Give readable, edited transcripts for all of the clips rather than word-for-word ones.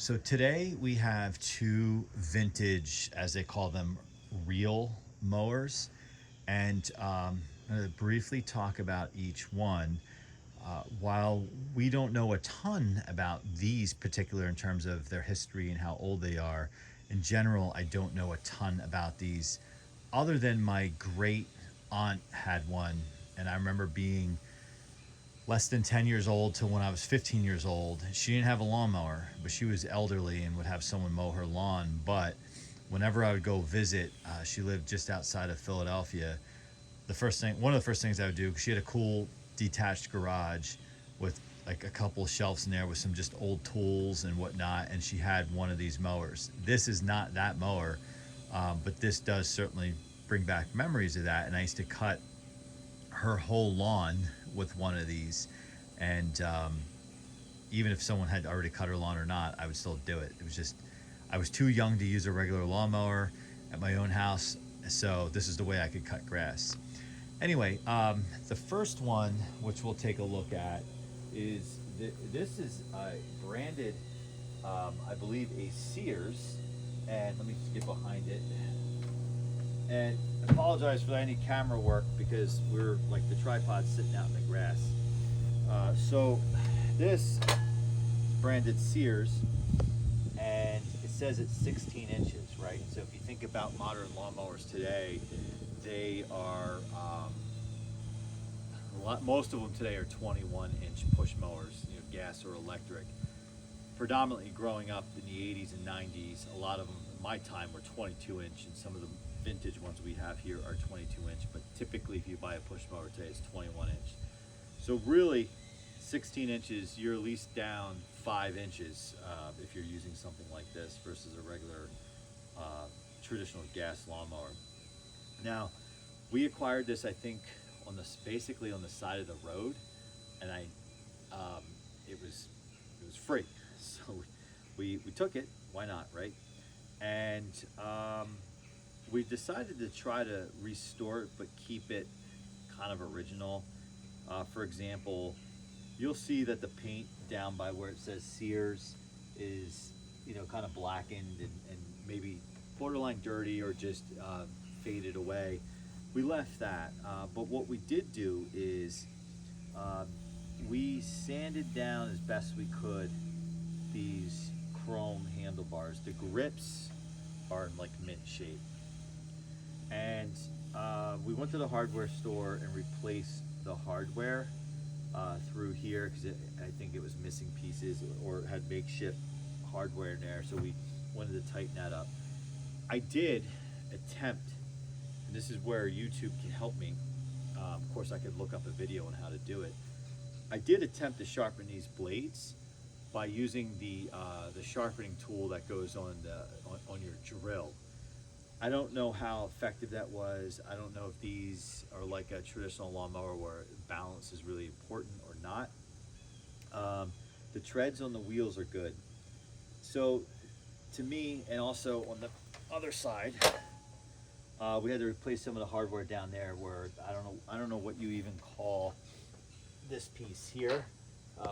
So today we have two vintage, as they call them, real mowers, and I'm going to briefly talk about each one. While we don't know a ton about these particular in terms of their history and how old they are, in general, I don't know a ton about these, other than my great aunt had one, and I remember being less than 10 years old to when I was 15 years old. She didn't have a lawnmower, but she was elderly and would have someone mow her lawn. But whenever I would go visit, she lived just outside of Philadelphia. One of the first things I would do, she had a cool detached garage with like a couple of shelves in there with some just old tools and whatnot. And she had one of these mowers. This is not that mower, but this does certainly bring back memories of that. And I used to cut her whole lawn with one of these, and even if someone had already cut her lawn or not, I would still do it. It was just, I was too young to use a regular lawnmower at my own house, so this is the way I could cut grass. Anyway, the first one, which we'll take a look at, is this is branded, I believe, a Sears, and let me just get behind it. And I apologize for any camera work because we're like the tripod sitting out in the grass. So this is branded Sears, and it says it's 16 inches, right? So if you think about modern lawnmowers today, they are most of them today are 21-inch push mowers, gas or electric. Predominantly growing up in the 80s and 90s, a lot of them in my time were 22-inch, and some of the vintage ones we have here are 22-inch, but typically if you buy a push mower today, it's 21-inch. So really, 16 inches, you're at least down 5 inches if you're using something like this versus a regular traditional gas lawnmower. Now, we acquired this, I think, basically on the side of the road, and it was free, so we took it. Why not, right? And we decided to try to restore it, but keep it kind of original. For example, you'll see that the paint down by where it says Sears is, kind of blackened and maybe borderline dirty or just faded away. We left that, but what we did do is we sanded down as best we could these chrome handlebars. The grips are in like mint shape. And we went to the hardware store and replaced the hardware through here because I think it was missing pieces or had makeshift hardware in there, so we wanted to tighten that up. I did attempt, and this is where YouTube can help me. Of course, I could look up a video on how to do it. I did attempt to sharpen these blades by using the sharpening tool that goes on your drill. I don't know how effective that was. I don't know if these are like a traditional lawnmower where balance is really important or not. The treads on the wheels are good. So to me, and also on the other side, we had to replace some of the hardware down there where I don't know what you even call this piece here.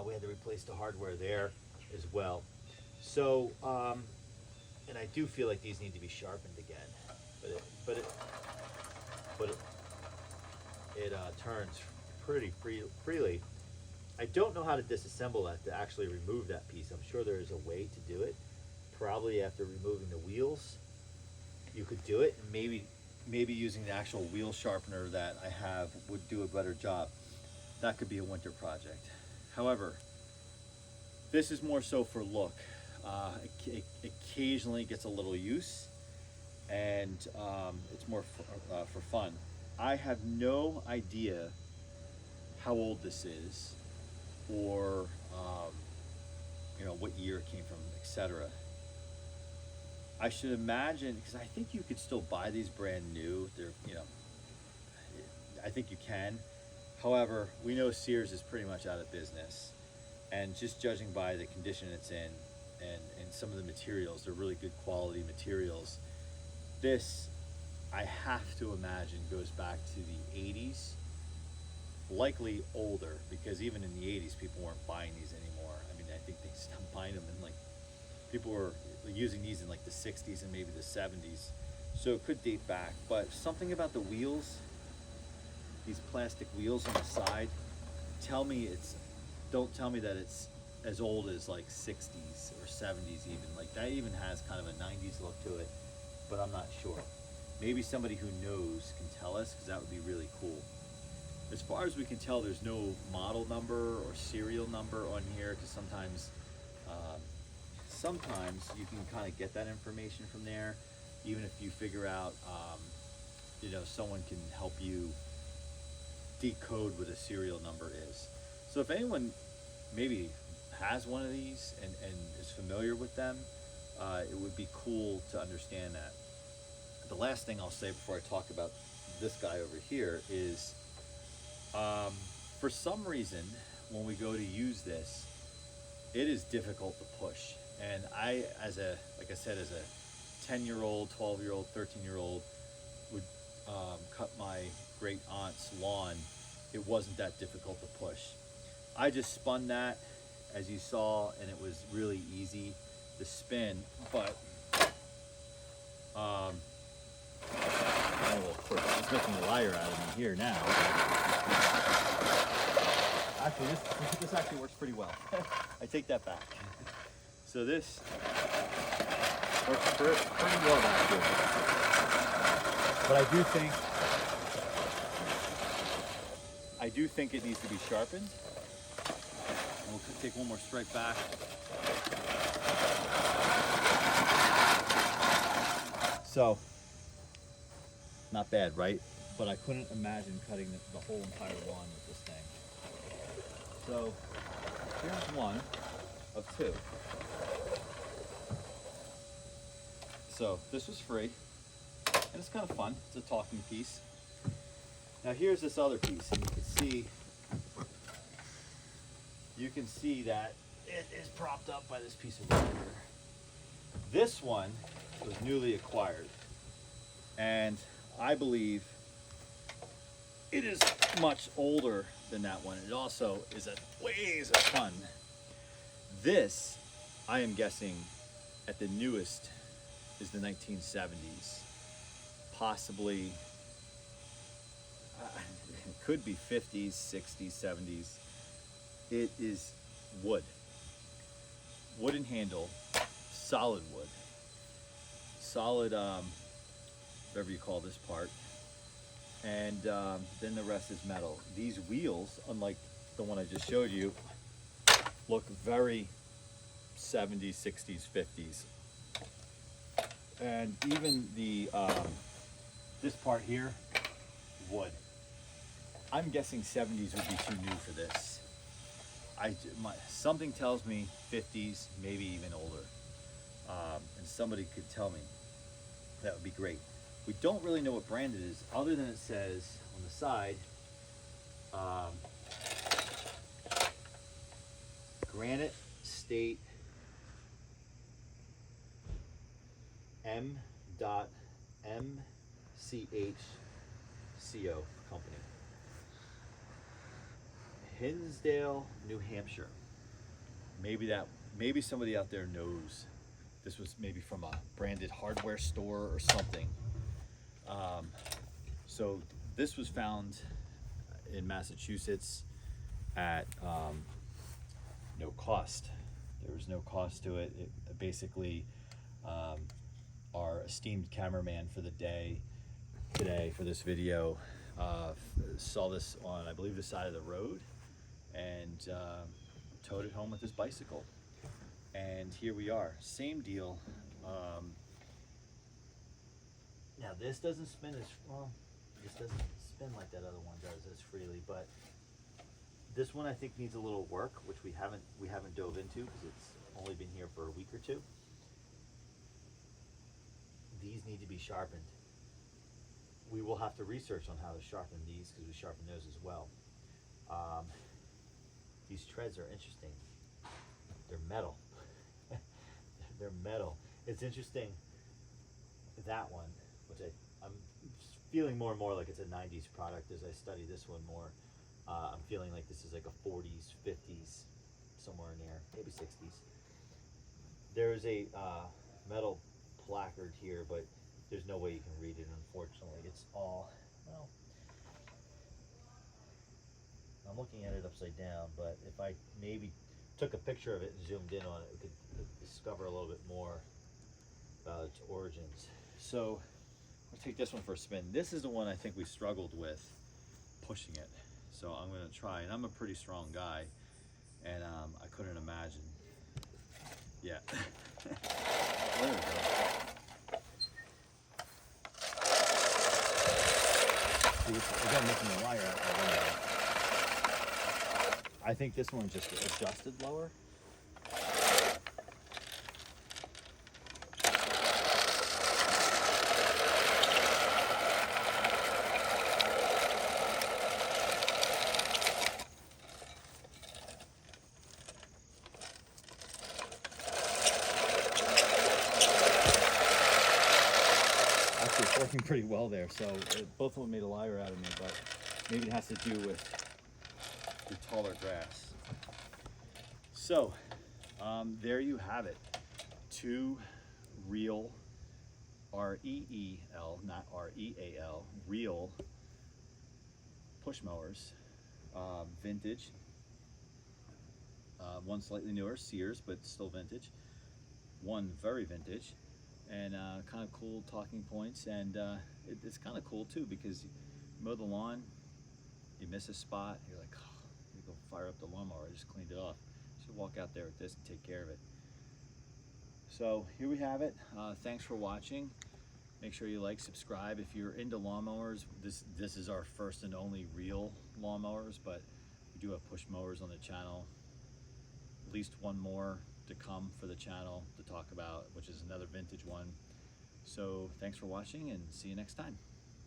We had to replace the hardware there as well. So, and I do feel like these need to be sharpened again, but it turns pretty freely. I don't know how to disassemble that to actually remove that piece. I'm sure there is a way to do it. Probably after removing the wheels, you could do it, and maybe using the actual wheel sharpener that I have would do a better job. That could be a winter project. However, this is more so for look. It occasionally gets a little use, and it's more for fun. I have no idea how old this is, or what year it came from, etc. I should imagine, because I think you could still buy these brand new. They're, I think you can. However, we know Sears is pretty much out of business, and just judging by the condition it's in and some of the materials, they're really good quality materials. This, I have to imagine, goes back to the 80s, likely older, because even in the 80s, people weren't buying these anymore. I mean, I think they stopped buying them in like People were using these in like the 60s and maybe the 70s. So it could date back, but something about the wheels, these plastic wheels on the side, don't tell me that it's as old as like 60s or 70s even. Like that even has kind of a 90s look to it, but I'm not sure. Maybe somebody who knows can tell us, because that would be really cool. As far as we can tell, there's no model number or serial number on here, because sometimes you can kind of get that information from there, even if you figure out, someone can help you decode what a serial number is. So if anyone maybe has one of these and is familiar with them, it would be cool to understand that. The last thing I'll say before I talk about this guy over here is, for some reason, when we go to use this, it is difficult to push. And I, like I said, as a 10-year-old, 12-year-old, 13-year-old, would cut my great aunt's lawn. It wasn't that difficult to push. I just spun that, as you saw, and it was really easy to spin, but it's making a liar out of me here now. Actually, this actually works pretty well. I take that back. So this works pretty well back here. But I do think it needs to be sharpened. And we'll take one more strike back. So, not bad, right? But I couldn't imagine cutting the whole entire lawn with this thing. So, here's one of two. So, this was free, and it's kind of fun. It's a talking piece. Now here's this other piece, and you can see that it is propped up by this piece of wood here. This one was newly acquired, and I believe it is much older than that one. It also weighs a ton. This, I am guessing, at the newest is the 1970s, possibly. It could be 50s, 60s, 70s. It is wood. Wooden handle, solid wood. Solid, whatever you call this part. And then the rest is metal. These wheels, unlike the one I just showed you, look very 70s, 60s, 50s. And even this part here, wood. I'm guessing 70s would be too new for this. Something tells me 50s, maybe even older. And somebody could tell me. That would be great. We don't really know what brand it is, other than it says on the side, Granite State M.MCHCO company. Hinsdale, New Hampshire. Maybe somebody out there knows. This was maybe from a branded hardware store or something. So this was found in Massachusetts at no cost. There was no cost to it. It basically, our esteemed cameraman for the day today for this video saw this on, I believe, the side of the road, and towed it home with his bicycle. And here we are, same deal. Now this doesn't spin as well. This doesn't spin like that other one does as freely, but this one I think needs a little work, which we haven't dove into because it's only been here for a week or two. These need to be sharpened. We will have to research on how to sharpen these because we sharpen those as well. These treads are interesting. They're metal. They're metal. It's interesting, that one, which I'm feeling more and more like it's a 90s product as I study this one more. I'm feeling like this is like a 40s, 50s, somewhere in there, maybe 60s. There's a metal placard here, but there's no way you can read it, unfortunately. It's all, well, I'm looking at it upside down, but if I maybe took a picture of it and zoomed in on it, we could discover a little bit more about its origins. So let's take this one for a spin. This is the one I think we struggled with pushing it. So I'm gonna try, and I'm a pretty strong guy, and I couldn't imagine. Yeah. There we go. See, again, making a wire out of it. I think this one just adjusted lower. Actually, it's working pretty well there. So both of them made a liar out of me, but maybe it has to do with the taller grass. So there you have it. Two real R-E-E-L, not R-E-A-L, real push mowers, vintage. One slightly newer, Sears, but still vintage. One very vintage, and kind of cool talking points. And it's kind of cool too, because you mow the lawn, you miss a spot, you're like, oh, you go fire up the lawnmower. I just cleaned it off. You should walk out there with this and take care of it. So here we have it. Thanks for watching. Make sure you like, subscribe. If you're into lawnmowers, this is our first and only real lawnmowers, but we do have push mowers on the channel. At least one more to come for the channel to talk about, which is another vintage one. So thanks for watching, and see you next time.